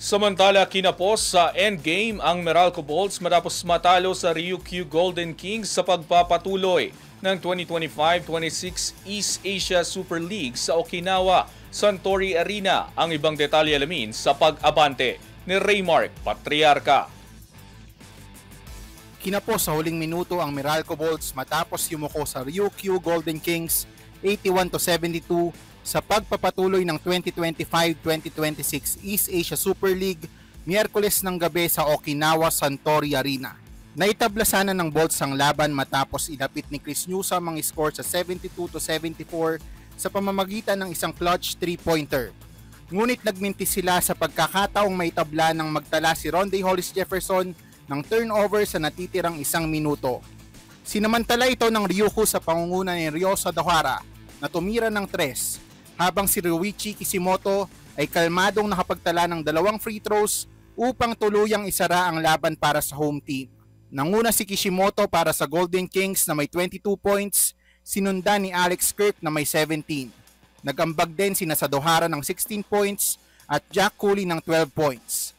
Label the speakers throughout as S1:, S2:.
S1: Samantala, kinapos sa endgame ang Meralco Bolts matapos matalo sa Ryukyu Golden Kings sa pagpapatuloy ng 2025-26 East Asia Super League sa Okinawa Suntory Arena. Ang ibang detalye alamin sa pag-abante ni Raymark Patriarca.
S2: Kinapos sa huling minuto ang Meralco Bolts matapos yumuko sa Ryukyu Golden Kings 81-72 sa pagpapatuloy ng 2025-2026 East Asia Super League Miyerkules ng gabi sa Okinawa Suntory Arena. Naitablasanan ng Bolts ang laban matapos inapit ni Chris Newsome ang score sa 72-74 sa pamamagitan ng isang clutch 3-pointer. Ngunit nagminti sila sa pagkakataong maitabla ng magtala si Rondae Hollis Jefferson ng turnover sa natitirang 1 minuto. Sinamantala ito ng Ryukyu sa pangunguna ni Ryo Sadawara na tumira ng 3, habang si Ryuichi Kishimoto ay kalmadong nakapagtala ng 2 free throws upang tuluyang isara ang laban para sa home team. Nanguna si Kishimoto para sa Golden Kings na may 22 points, sinundan ni Alex Kirk na may 17. Nagambag din si Sadawara ng 16 points at Jack Cooley ng 12 points.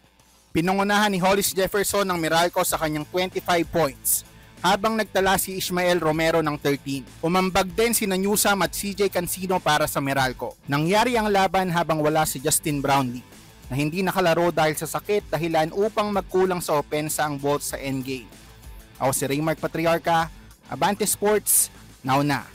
S2: Pinangunahan ni Hollis Jefferson ng Meralco sa kanyang 25 points, habang nagtala si Ismael Romero ng 13. Umambag din si Newsome at CJ Cancino para sa Meralco. Nangyari ang laban habang wala si Justin Brownlee, na hindi nakalaro dahil sa sakit dahilan upang magkulang sa opensa ang Bolts sa endgame. Ako si Raymark Patriarca, Abante Sports, now na.